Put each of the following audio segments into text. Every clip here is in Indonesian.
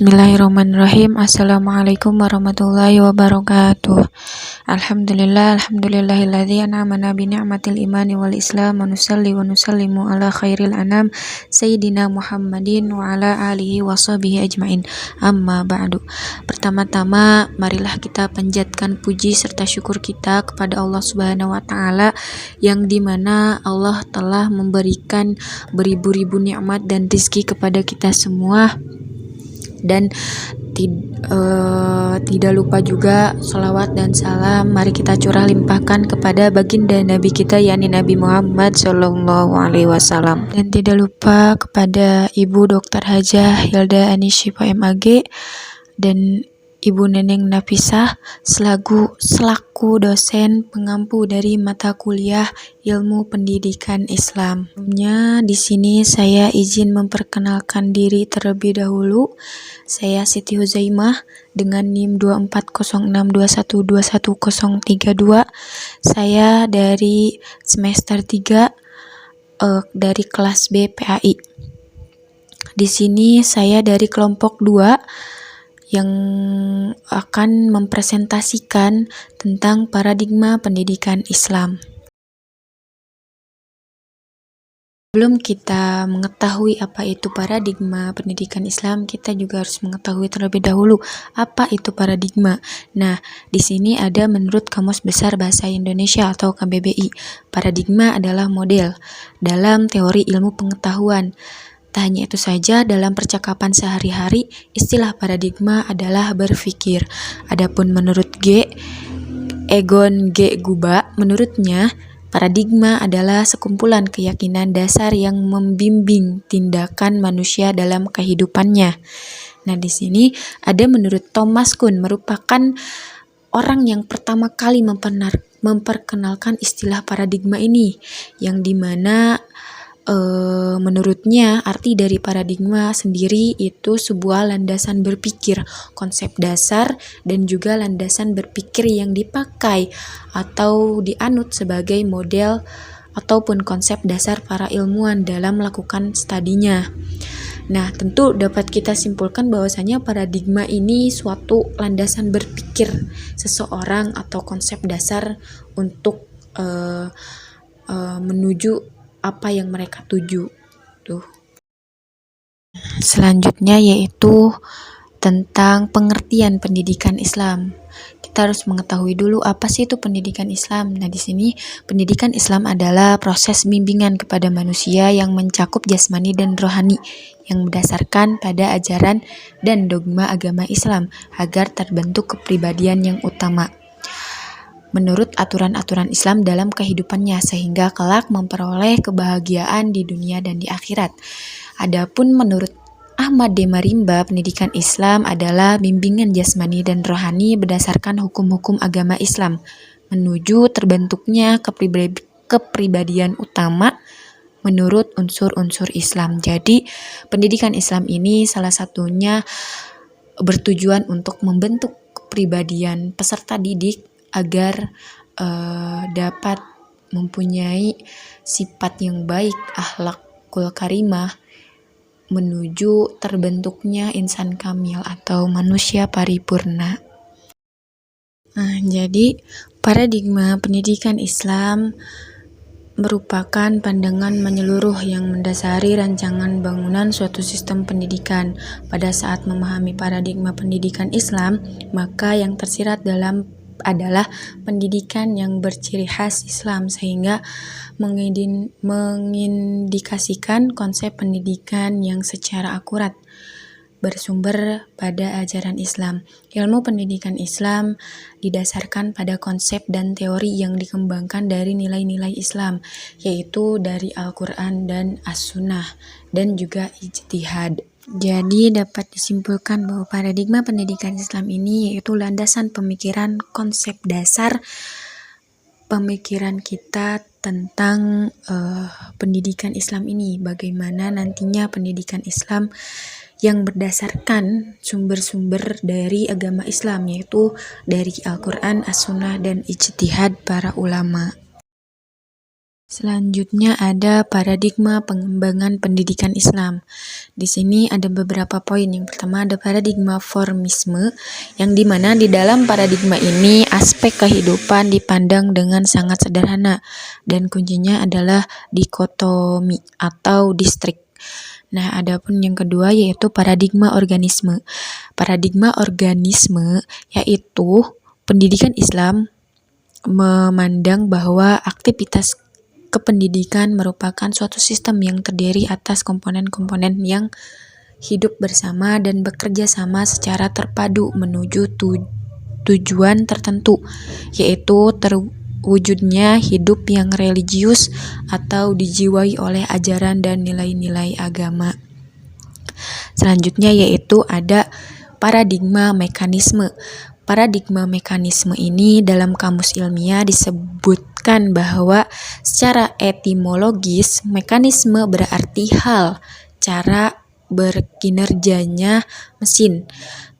Bismillahirrahmanirrahim. Assalamualaikum warahmatullahi wabarakatuh. Alhamdulillahilladzi an'amana bi ni'matil imani wal islam wa nusalli wa nusallimu ala khairil anam sayyidina Muhammadin wa ala alihi wa sahbihi ajmain. Amma ba'du. Pertama-tama marilah kita panjatkan puji serta syukur kita kepada Allah Subhanahu wa taala yang dimana Allah telah memberikan beribu-ribu nikmat dan rizki kepada kita semua. Dan tidak lupa juga salawat dan salam mari kita curah limpahkan kepada baginda Nabi kita yakni Nabi Muhammad Sallallahu Alaihi Wasallam, dan tidak lupa kepada Ibu Dr. Hajah Hilda Anisyifa MAG dan Ibu Neneng Nafisah selaku dosen pengampu dari mata kuliah Ilmu Pendidikan Islam. Di sini saya izin memperkenalkan diri terlebih dahulu. Saya Siti Huzaimah dengan NIM 24062121032. Saya dari semester 3 dari kelas B PAI. Di sini saya dari kelompok 2 yang akan mempresentasikan tentang paradigma pendidikan Islam. Sebelum kita mengetahui apa itu paradigma pendidikan Islam, kita juga harus mengetahui terlebih dahulu apa itu paradigma. Nah, di sini ada menurut Kamus Besar Bahasa Indonesia atau KBBI. Paradigma adalah model dalam teori ilmu pengetahuan. Tak hanya itu saja, dalam percakapan sehari-hari, istilah paradigma adalah berpikir. Adapun menurut Egon G. Guba, menurutnya, paradigma adalah sekumpulan keyakinan dasar yang membimbing tindakan manusia dalam kehidupannya. Nah, di sini ada menurut Thomas Kuhn, merupakan orang yang pertama kali memperkenalkan istilah paradigma ini, yang dimana menurutnya arti dari paradigma sendiri itu sebuah landasan berpikir, konsep dasar, dan juga landasan berpikir yang dipakai atau dianut sebagai model ataupun konsep dasar para ilmuwan dalam melakukan studinya. Nah, tentu dapat kita simpulkan bahwasanya paradigma ini suatu landasan berpikir seseorang atau konsep dasar untuk menuju apa yang mereka tuju. Selanjutnya yaitu tentang pengertian pendidikan Islam. Kita harus mengetahui dulu apa sih itu pendidikan Islam. Nah, di sini pendidikan Islam adalah proses bimbingan kepada manusia yang mencakup jasmani dan rohani yang berdasarkan pada ajaran dan dogma agama Islam agar terbentuk kepribadian yang utama menurut aturan-aturan Islam dalam kehidupannya sehingga kelak memperoleh kebahagiaan di dunia dan di akhirat. Adapun menurut Ahmad D. Marimba, pendidikan Islam adalah bimbingan jasmani dan rohani berdasarkan hukum-hukum agama Islam menuju terbentuknya kepribadian utama menurut unsur-unsur Islam. Jadi, pendidikan Islam ini salah satunya bertujuan untuk membentuk kepribadian peserta didik agar dapat mempunyai sifat yang baik, akhlakul karimah, menuju terbentuknya insan kamil atau manusia paripurna. Nah, jadi paradigma pendidikan Islam merupakan pandangan menyeluruh yang mendasari rancangan bangunan suatu sistem pendidikan. Pada saat memahami paradigma pendidikan Islam, maka yang tersirat dalam adalah pendidikan yang berciri khas Islam sehingga mengindikasikan konsep pendidikan yang secara akurat bersumber pada ajaran Islam. Ilmu pendidikan Islam didasarkan pada konsep dan teori yang dikembangkan dari nilai-nilai Islam, yaitu dari Al-Quran dan As-Sunnah, dan juga ijtihad. Jadi dapat disimpulkan bahwa paradigma pendidikan Islam ini yaitu landasan pemikiran konsep dasar pemikiran kita tentang pendidikan Islam ini. Bagaimana nantinya pendidikan Islam yang berdasarkan sumber-sumber dari agama Islam, yaitu dari Al-Quran, As-Sunnah, dan ijtihad para ulama. Selanjutnya ada paradigma pengembangan pendidikan Islam. Di sini ada beberapa poin. Yang pertama ada paradigma formisme, yang dimana di dalam paradigma ini aspek kehidupan dipandang dengan sangat sederhana dan kuncinya adalah dikotomi atau distrik. Nah, adapun yang kedua yaitu paradigma organisme. Paradigma organisme yaitu pendidikan Islam memandang bahwa aktivitas kependidikan merupakan suatu sistem yang terdiri atas komponen-komponen yang hidup bersama dan bekerja sama secara terpadu menuju tujuan tertentu, yaitu terwujudnya hidup yang religius atau dijiwai oleh ajaran dan nilai-nilai agama. Selanjutnya yaitu ada paradigma mekanisme. Paradigma mekanisme ini dalam kamus ilmiah disebutkan bahwa secara etimologis mekanisme berarti hal, cara berkinerjanya mesin.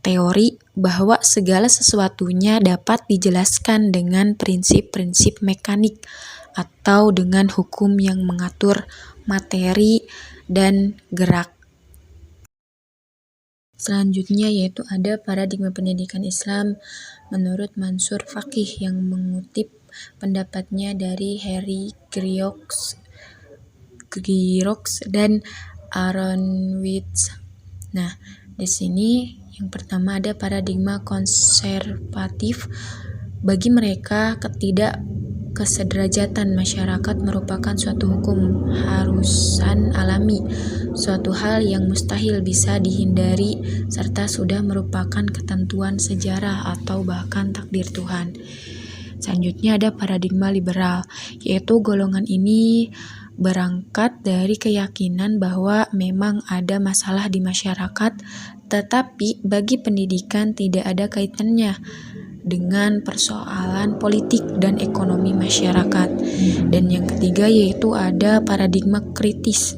Teori bahwa segala sesuatunya dapat dijelaskan dengan prinsip-prinsip mekanik atau dengan hukum yang mengatur materi dan gerak. Selanjutnya yaitu ada paradigma pendidikan Islam menurut Mansur Faqih yang mengutip pendapatnya dari Harry Groks dan Aronowitz. Nah, di sini yang pertama ada paradigma konservatif. Bagi mereka kesederajatan masyarakat merupakan suatu hukum harusan alami, suatu hal yang mustahil bisa dihindari serta sudah merupakan ketentuan sejarah atau bahkan takdir Tuhan. Selanjutnya ada paradigma liberal, yaitu golongan ini berangkat dari keyakinan bahwa memang ada masalah di masyarakat, tetapi bagi pendidikan tidak ada kaitannya dengan persoalan politik dan ekonomi masyarakat. Dan yang ketiga yaitu ada paradigma kritis,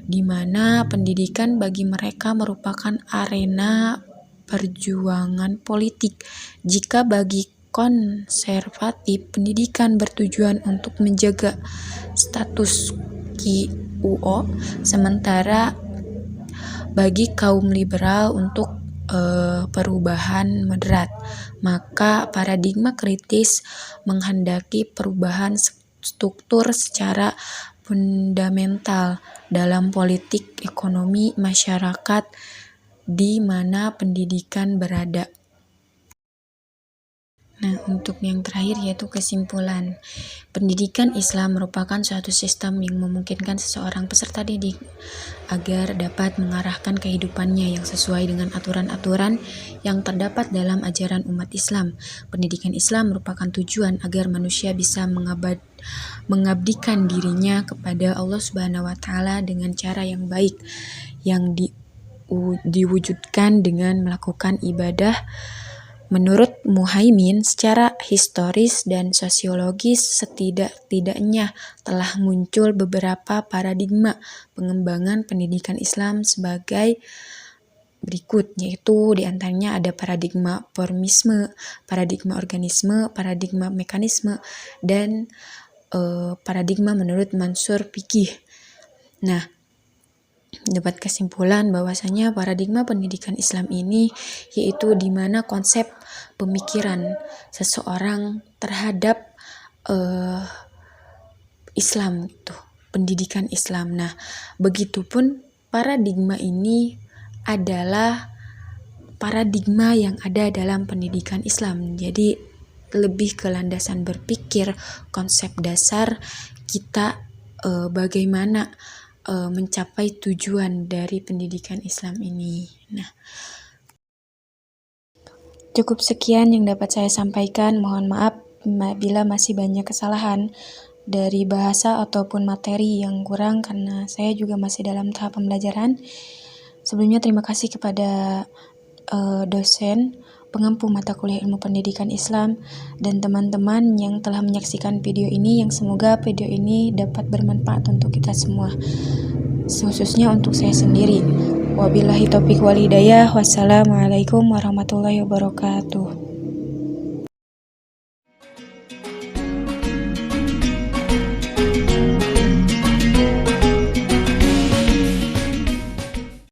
di mana pendidikan bagi mereka merupakan arena perjuangan politik. Jika bagi konservatif, pendidikan bertujuan untuk menjaga status quo, sementara bagi kaum liberal untuk perubahan moderat. Maka paradigma kritis menghendaki perubahan struktur secara fundamental dalam politik ekonomi masyarakat di mana pendidikan berada. Nah, untuk yang terakhir yaitu kesimpulan. Pendidikan Islam merupakan suatu sistem yang memungkinkan seseorang peserta didik agar dapat mengarahkan kehidupannya yang sesuai dengan aturan-aturan yang terdapat dalam ajaran umat Islam. Pendidikan Islam merupakan tujuan agar manusia bisa mengabdikan dirinya kepada Allah Subhanahu wa Ta'ala dengan cara yang baik, yang diwujudkan dengan melakukan ibadah. Menurut Muhaimin, secara historis dan sosiologis setidak-tidaknya telah muncul beberapa paradigma pengembangan pendidikan Islam sebagai berikut, yaitu diantaranya ada paradigma formisme, paradigma organisme, paradigma mekanisme, dan paradigma menurut Mansur Faqih. Nah, dapat kesimpulan bahwasanya paradigma pendidikan Islam ini yaitu di mana konsep pemikiran seseorang terhadap Islam gitu, pendidikan Islam. Nah, begitupun paradigma ini adalah paradigma yang ada dalam pendidikan Islam. Jadi lebih ke landasan berpikir, konsep dasar kita bagaimana mencapai tujuan dari pendidikan Islam ini. Nah, cukup sekian yang dapat saya sampaikan. Mohon maaf bila masih banyak kesalahan dari bahasa ataupun materi yang kurang karena saya juga masih dalam tahap pembelajaran. Sebelumnya terima kasih kepada dosen pengampu mata kuliah ilmu pendidikan Islam dan teman-teman yang telah menyaksikan video ini, yang semoga video ini dapat bermanfaat untuk kita semua, khususnya untuk saya sendiri. Wabillahi taufiq wal hidayah. Wassalamualaikum warahmatullahi wabarakatuh.